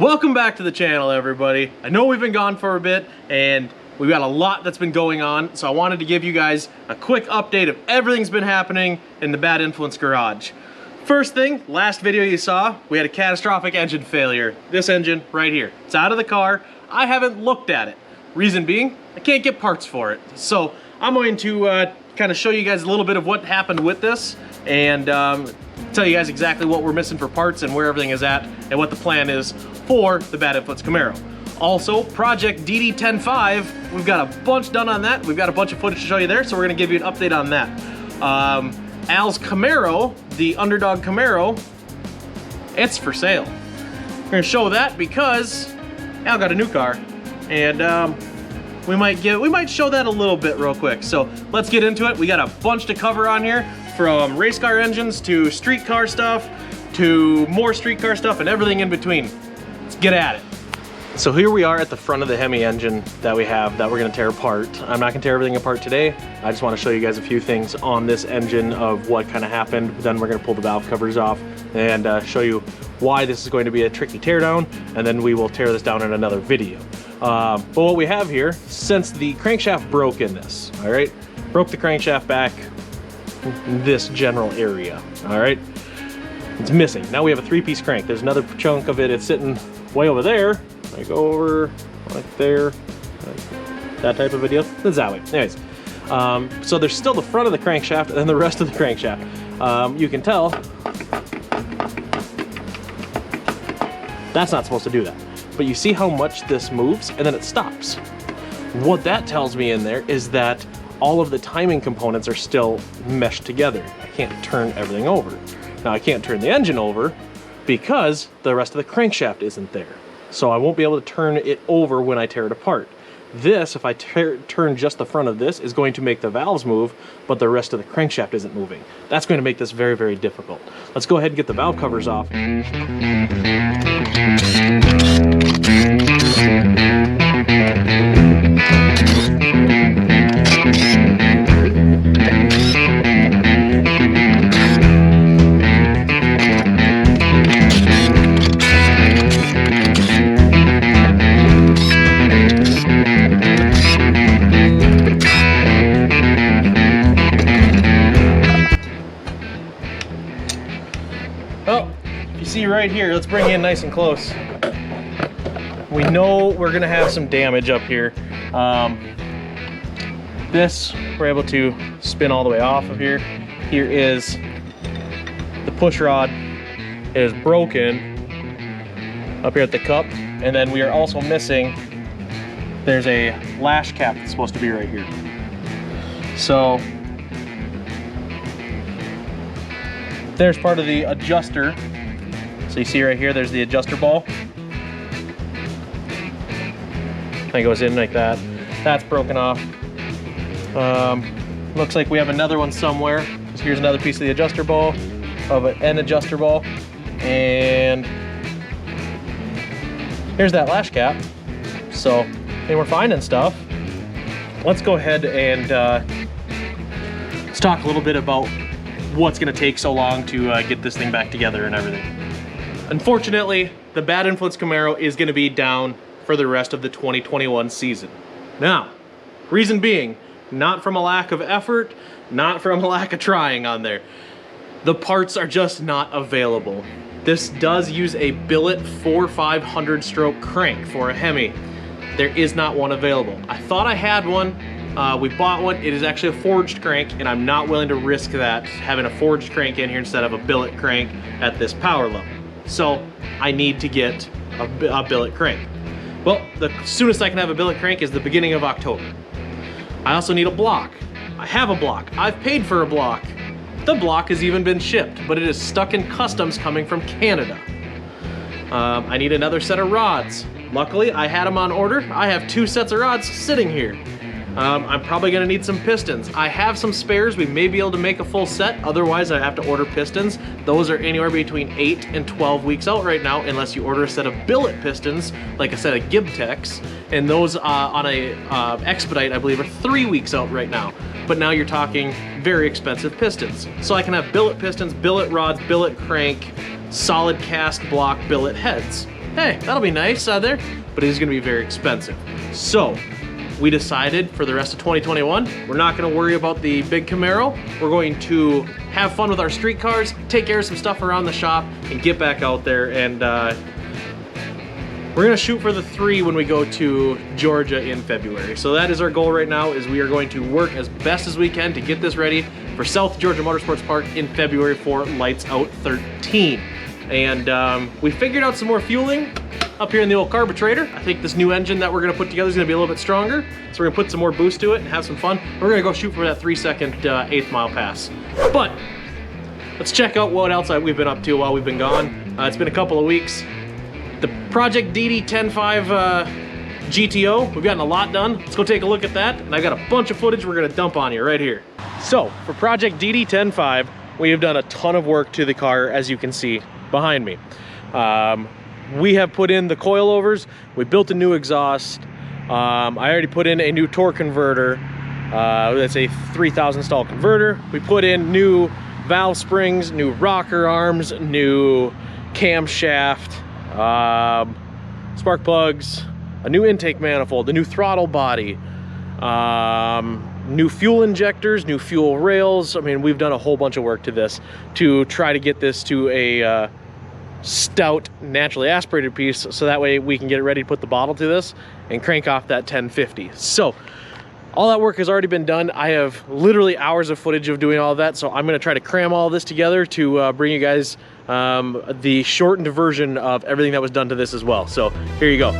Welcome back to the channel, everybody. I know we've been gone for a bit and we've got a lot that's been going on, so I wanted to give you guys a quick update of everything's been happening in the Bad Influence garage. First thing, last video you saw, we had a catastrophic engine failure. This engine right here. It's out of the car. I haven't looked at it. Reason being, I can't get parts for it. So I'm going to kind of show you guys a little bit of what happened with this and tell you guys exactly what we're missing for parts and where everything is at and what the plan is for the Bad Influence Camaro. Also, Project DD10.5, we've got a bunch done on that. We've got a bunch of footage to show you there, so we're gonna give you an update on that. Al's Camaro, the Underdog Camaro, it's for sale. We're gonna show that because Al got a new car, and we might show that a little bit real quick. So let's get into it. We got a bunch to cover on here, from race car engines to street car stuff to more street car stuff and everything in between. Let's get at it. So here we are at the front of the Hemi engine that we have that we're gonna tear apart. I'm not gonna tear everything apart today. I just wanna show you guys a few things on this engine of what kind of happened. Then we're gonna pull the valve covers off and show you why this is going to be a tricky teardown, and then we will tear this down in another video. But what we have here, since the crankshaft broke in this, all right? Broke the crankshaft back in this general area, all right? It's missing. Now we have a three-piece crank. There's another chunk of it. It's sitting way over there. I go over like there, like that type of video. That's that way. Anyways, so there's still the front of the crankshaft and then the rest of the crankshaft. You can tell that's not supposed to do that. But you see how much this moves and then it stops. What that tells me in there is that all of the timing components are still meshed together. I can't turn everything over. Now I can't turn the engine over because the rest of the crankshaft isn't there. So I won't be able to turn it over when I tear it apart. This, if I turn just the front of this, is going to make the valves move, but the rest of the crankshaft isn't moving. That's going to make this very, very difficult. Let's go ahead and get the valve covers off. See right here, let's bring in nice and close. We know we're gonna have some damage up here. This we're able to spin all the way off of here. Here is the push rod. It is broken up here at the cup, and then we are also missing, there's a lash cap that's supposed to be right here. So there's part of the adjuster. So you see right here, there's the adjuster ball. That goes in like that. That's broken off. Looks like we have another one somewhere. So here's another piece of the adjuster ball, of an adjuster ball. And here's that lash cap. So, and we're finding stuff. Let's go ahead and let's talk a little bit about what's gonna take so long to get this thing back together and everything. Unfortunately, the Bad Influence Camaro is going to be down for the rest of the 2021 season. Now, reason being, not from a lack of effort, not from a lack of trying on there. The parts are just not available. This does use a billet 4500 stroke crank for a Hemi. There is not one available. I thought I had one. We bought one. It is actually a forged crank, and I'm not willing to risk that, having a forged crank in here instead of a billet crank at this power level. So I need to get a billet crank. Well, the soonest I can have a billet crank is the beginning of October. I also need a block. I have a block. I've paid for a block. The block has even been shipped, but it is stuck in customs coming from Canada. I need another set of rods. Luckily, I had them on order. I have 2 sets of rods sitting here. I'm probably gonna need some pistons. I have some spares. We may be able to make a full set. Otherwise, I have to order pistons. Those are anywhere between 8 and 12 weeks out right now, unless you order a set of billet pistons, like a set of Gibtex. And those on a expedite, I believe, are 3 weeks out right now. But now you're talking very expensive pistons. So I can have billet pistons, billet rods, billet crank, solid cast block billet heads. hey, that'll be nice out there, but it is gonna be very expensive. So we decided for the rest of 2021, we're not gonna worry about the big Camaro. We're going to have fun with our street cars, take care of some stuff around the shop, and get back out there. And we're gonna shoot for the 3 when we go to Georgia in February. So that is our goal right now, is we are going to work as best as we can to get this ready for South Georgia Motorsports Park in February for Lights Out 13. And we figured out some more fueling up here in the old carburetor. I think this new engine that we're gonna put together is gonna be a little bit stronger. So we're gonna put some more boost to it and have some fun. We're gonna go shoot for that 3-second 8th mile pass. But let's check out what else we've been up to while we've been gone. It's been a couple of weeks. The Project DD10.5 GTO, we've gotten a lot done. Let's go take a look at that. And I've got a bunch of footage we're gonna dump on you right here. So for Project DD10.5, we have done a ton of work to the car, as you can see behind me. We have put in the coilovers, we built a new exhaust, I already put in a new torque converter, that's a 3000 stall converter. We put in new valve springs, new rocker arms, new camshaft, spark plugs, a new intake manifold, a new throttle body, new fuel injectors, new fuel rails. I mean, we've done a whole bunch of work to this to try to get this to a stout, naturally aspirated piece, so that way we can get it ready to put the bottle to this and crank off that 1050. So all that work has already been done. I have literally hours of footage of doing all of that, so I'm going to try to cram all this together to bring you guys the shortened version of everything that was done to this as well. So here you go.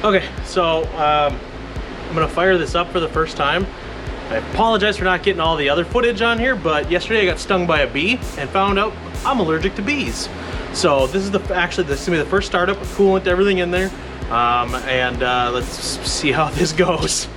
Okay, so I'm gonna fire this up for the first time. I apologize for not getting all the other footage on here, but yesterday I got stung by a bee and found out I'm allergic to bees. So this is actually this is gonna be the first startup with coolant, everything in there, and let's see how this goes.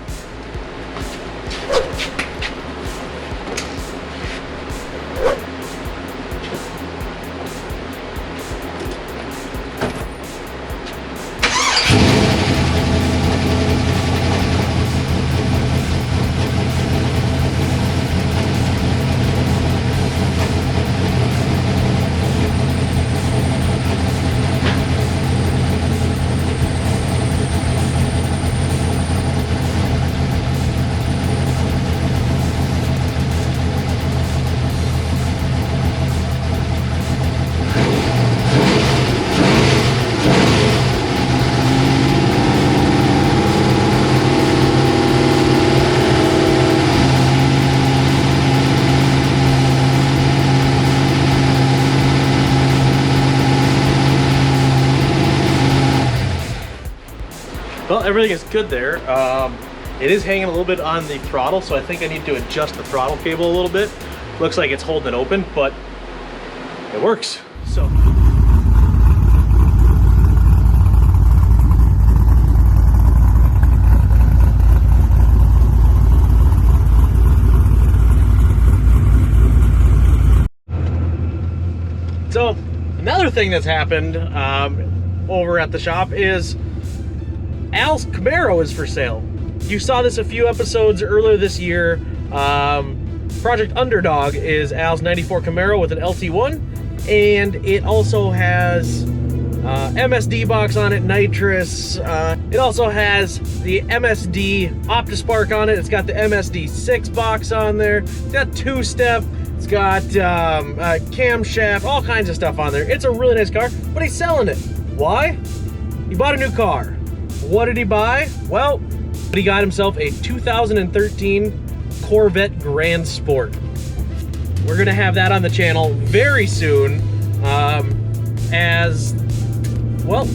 Well, everything is good there. It is hanging a little bit on the throttle, so I think I need to adjust the throttle cable a little bit. Looks like it's holding it open, but it works. So. So another thing that's happened over at the shop is Al's Camaro is for sale. You saw this a few episodes earlier this year. Project Underdog is Al's 94 Camaro with an LT1, and it also has MSD box on it, nitrous. It also has the MSD OptiSpark on it. It's got the MSD 6 box on there. It's got two-step. It's got camshaft, all kinds of stuff on there. It's a really nice car, but he's selling it. Why? He bought a new car. What did he buy? Well, he got himself a 2013 Corvette Grand Sport. We're gonna have that on the channel very soon. As well,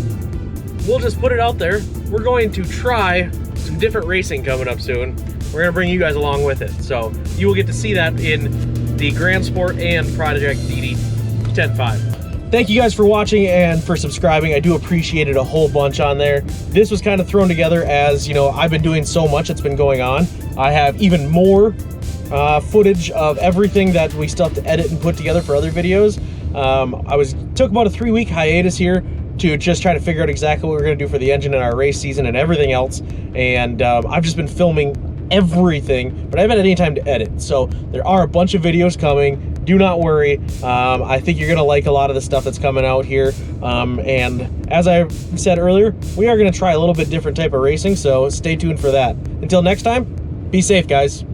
we'll just put it out there. We're going to try some different racing coming up soon. We're gonna bring you guys along with it. So you will get to see that in the Grand Sport and Project DD10.5. Thank you guys for watching and for subscribing. I do appreciate it a whole bunch on there. This was kind of thrown together as, you know, I've been doing so much that's been going on. I have even more footage of everything that we still have to edit and put together for other videos. Took about a 3-week hiatus here to just try to figure out exactly what we're going to do for the engine and our race season and everything else. And I've just been filming everything, but I haven't had any time to edit. So there are a bunch of videos coming. Do not worry. I think you're going to like a lot of the stuff that's coming out here. And as I said earlier, we are going to try a little bit different type of racing, so stay tuned for that. Until next time, be safe, guys.